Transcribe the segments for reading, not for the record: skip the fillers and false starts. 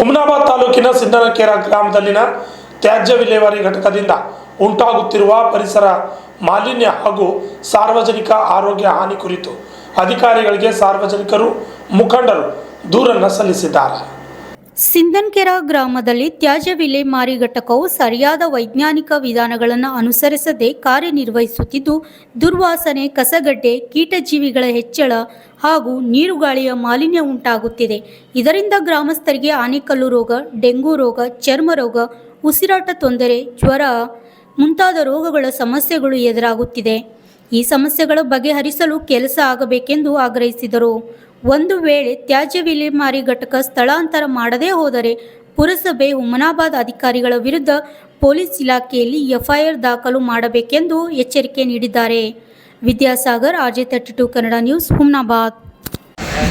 ಹುಮನಾಬಾದ್ ತಾಲೂಕಿನ ಸಿಂಧನಕೆರೆ ಗ್ರಾಮದಲ್ಲಿನ ತ್ಯಾಜ್ಯ ವಿಲೇವಾರಿ ಘಟಕದಿಂದ ಉಂಟಾಗುತ್ತಿರುವ ಪರಿಸರ ಮಾಲಿನ್ಯ ಹಾಗೂ ಸಾರ್ವಜನಿಕ ಆರೋಗ್ಯ ಹಾನಿ ಕುರಿತು ಅಧಿಕಾರಿಗಳಿಗೆ ಸಾರ್ವಜನಿಕರು ಮುಖಂಡರು ದೂರನ್ನು ಸಲ್ಲಿಸಿದ್ದಾರೆ. ಸಿಂಧನಕೆರೆ ಗ್ರಾಮದಲ್ಲಿ ತ್ಯಾಜ್ಯ ವಿಲೇವಾರಿ ಘಟಕವು ಸರಿಯಾದ ವೈಜ್ಞಾನಿಕ ವಿಧಾನಗಳನ್ನು ಅನುಸರಿಸದೆ ಕಾರ್ಯನಿರ್ವಹಿಸುತ್ತಿದ್ದು, ದುರ್ವಾಸನೆ, ಕಸಗಡ್ಡೆ, ಕೀಟಜೀವಿಗಳ ಹೆಚ್ಚಳ ಹಾಗೂ ನೀರುಗಾಳಿಯ ಮಾಲಿನ್ಯ ಉಂಟಾಗುತ್ತಿದೆ. ಇದರಿಂದ ಗ್ರಾಮಸ್ಥರಿಗೆ ಆನೆಕಲ್ಲು ರೋಗ, ಡೆಂಗು ರೋಗ, ಚರ್ಮ ರೋಗ, ಉಸಿರಾಟ ತೊಂದರೆ, ಜ್ವರ ಮುಂತಾದ ರೋಗಗಳ ಸಮಸ್ಯೆಗಳು ಎದುರಾಗುತ್ತಿದೆ. ಈ ಸಮಸ್ಯೆಗಳ ಬಗೆಹರಿಸಲು ಕೆಲಸ ಆಗಬೇಕೆಂದು ಆಗ್ರಹಿಸಿದರು. ಒಂದು ವೇಳೆ ತ್ಯಾಜ್ಯ ವಿಲೇವಾರಿ ಘಟಕ ಸ್ಥಳಾಂತರ ಮಾಡದೇ ಹೋದರೆ ಪುರಸಭೆ ಹುಮನಾಬಾದ್ ಅಧಿಕಾರಿಗಳ ವಿರುದ್ಧ ಪೊಲೀಸ್ ಇಲಾಖೆಯಲ್ಲಿ ಎಫ್ಐಆರ್ ದಾಖಲು ಮಾಡಬೇಕೆಂದು ಎಚ್ಚರಿಕೆ ನೀಡಿದ್ದಾರೆ. Vidyasagar, RJ32 Kannada news, Humnabad.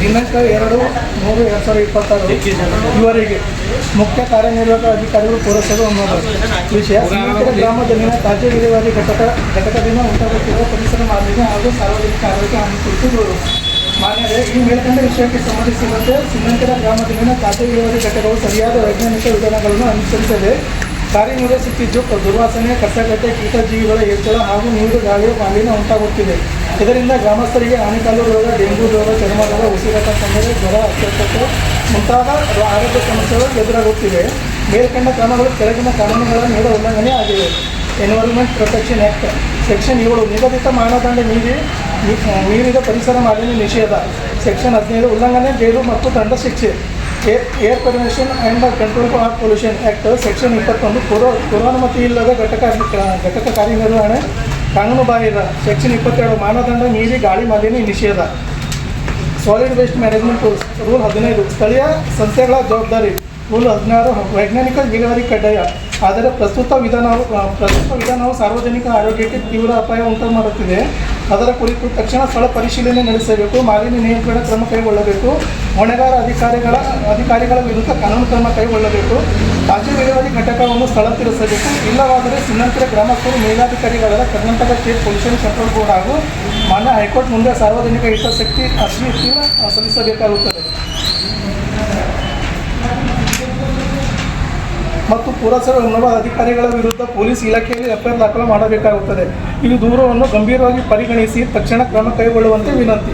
ದಿನಾಂಕ 2/3/2026 ಇವರೆಗೆ ಮುಖ್ಯ ಕಾರ್ಯನಿರ್ವಾಹಕ ಅಧಿಕಾರಿಗಳು ಪುರಸಭೆ ಹುಮನಾಬಾದ್. ವಿಷಯ: ಸಿಂಧನಕೆರೆ ಗ್ರಾಮದಲ್ಲಿನ ತ್ಯಾಜ್ಯ ವಿಲೇವಾರಿ ಘಟಕದಿಂದ ಉಂಟಾಗುತ್ತಿರುವ ಪರಿಸರ ಮಾಲಿನ್ಯ ಹಾಗೂ ಸಾರ್ವಜನಿಕ ಆರೋಗ್ಯ ಹಾನಿ ಕುರಿತು ದೂರು. ಮಾನ್ಯರೇ, ಈ ಮೇಲ್ಕಂಡ ವಿಷಯಕ್ಕೆ ಸಂಬಂಧಿಸಿದಂತೆ ಸಿಂಧನಕೆರೆ ಗ್ರಾಮದಲ್ಲಿನ ತ್ಯಾಜ್ಯ ವಿಲೇವಾರಿ ಘಟಕವು ಸರಿಯಾದ ವೈಜ್ಞಾನಿಕ ವಿಧಾನಗಳನ್ನು ಅನುಸರಿಸದೆ ಕಾರ್ಯನಿರ್ವಹಿಸುತ್ತಿದ್ದು, ದುರ್ವಾಸನೆ, ಕಸಗಡ್ಡೆ, ಕೀಟಜೀವಿಗಳ ಹೆಚ್ಚಳ ಹಾಗೂ ನೀರು ಗಾಳಿಯ ಮಾಲಿನ್ಯ ಉಂಟಾಗುತ್ತಿದೆ. ಇದರಿಂದ ಗ್ರಾಮಸ್ಥರಿಗೆ ಆನೆಕಲ್ಲು ರೋಗ, ಡೆಂಗು ರೋಗ, ಚರ್ಮ ರೋಗ, ಉಸಿರಾಟ ತೊಂದರೆ, ಜ್ವರ, ಅಸ್ವಸ್ಥತೆ ಮುಂತಾದ ಆರೋಗ್ಯ ಸಮಸ್ಯೆಗಳು ಎದುರಾಗುತ್ತಿವೆ. ಮೇಲ್ಕಂಡ ಕ್ರಮಗಳು ಕೆಳಗಿನ ಕಾನೂನುಗಳ ನೇರ ಉಲ್ಲಂಘನೆ ಆಗಿವೆ. ಎನ್ವೈರನ್ಮೆಂಟ್ ಪ್ರೊಟೆಕ್ಷನ್ ಆ್ಯಕ್ಟ್ ಸೆಕ್ಷನ್ 7 ನಿಗದಿತ ಮಾನದಂಡ ಮೀರಿದ ಪರಿಸರ ಮಾಲಿನ್ಯ ನಿಷೇಧ, ಸೆಕ್ಷನ್ 15 ಉಲ್ಲಂಘನೆ, ಜೈಲು ಮತ್ತು ದಂಡ ಶಿಕ್ಷೆ. Air pollution and control of pollution act section 21 ಪೂರ್ವಾನುಮತಿ ಇಲ್ಲದ ಘಟಕ ಕಾರ್ಯನಿರ್ವಹಣೆ ಕಾನೂನುಬಾಹಿರ, ಸೆಕ್ಷನ್ 22 ಮಾನದಂಡ ಮೀರಿ ಗಾಳಿ ಮಾಲಿನ್ಯ ನಿಷೇಧ. ಸಾಲಿಡ್ ವೇಸ್ಟ್ ಮ್ಯಾನೇಜ್ಮೆಂಟ್ ರೂಲ್ 15 ಸ್ಥಳೀಯ ಸಂಸ್ಥೆಗಳ ಜವಾಬ್ದಾರಿ, ರೂಲ್ 16 ವೈಜ್ಞಾನಿಕ ವಿಲೇವಾರಿ ಕಡ್ಡಾಯ. ಆದರೆ ಪ್ರಸ್ತುತ ವಿಧಾನವು ಸಾರ್ವಜನಿಕ ಆರೋಗ್ಯಕ್ಕೆ ತೀವ್ರ ಅಪಾಯ ಉಂಟು ಮಾಡುತ್ತಿದೆ. ಅದರ ಕುರಿತು ತಕ್ಷಣ ಸ್ಥಳ ಪರಿಶೀಲನೆ ನಡೆಸಬೇಕು, ಮಾಲಿನ್ಯ ನಿಯಂತ್ರಣ ಕ್ರಮ ಕೈಗೊಳ್ಳಬೇಕು, ಹೊಣೆಗಾರ ಅಧಿಕಾರಿಗಳ ವಿರುದ್ಧ ಕಾನೂನು ಕ್ರಮ ಕೈಗೊಳ್ಳಬೇಕು, ತ್ಯಾಜ್ಯ ವಿಲೇವಾರಿ ಘಟಕವನ್ನು ಸ್ಥಳಾಂತರಿಸಬೇಕು. ಇಲ್ಲವಾದರೆ ಸಿಂಧನಕೆರೆ ಗ್ರಾಮಸ್ಥರು ಮೇಲಾಧಿಕಾರಿಗಳಾದ Karnataka state pollution control board ಹಾಗೂ ಮಾನ್ಯ ಹೈಕೋರ್ಟ್ ಮುಂದೆ ಸಾರ್ವಜನಿಕ ಹಿತಾಸಕ್ತಿ ಅರ್ಜಿ ಸಲ್ಲಿಸಬೇಕಾಗುತ್ತದೆ ಮತ್ತು ಪುರಸಭೆ ಹುಮನಾಬಾದ್ ಅಧಿಕಾರಿಗಳ ವಿರುದ್ಧ ಪೊಲೀಸ್ ಇಲಾಖೆಯಲ್ಲಿ ಎಫ್ಐಆರ್ ದಾಖಲು ಮಾಡಬೇಕಾಗುತ್ತದೆ. ಈ ದೂರವನ್ನು ಗಂಭೀರವಾಗಿ ಪರಿಗಣಿಸಿ ತಕ್ಷಣ ಕ್ರಮ ಕೈಗೊಳ್ಳುವಂತೆ ವಿನಂತಿ.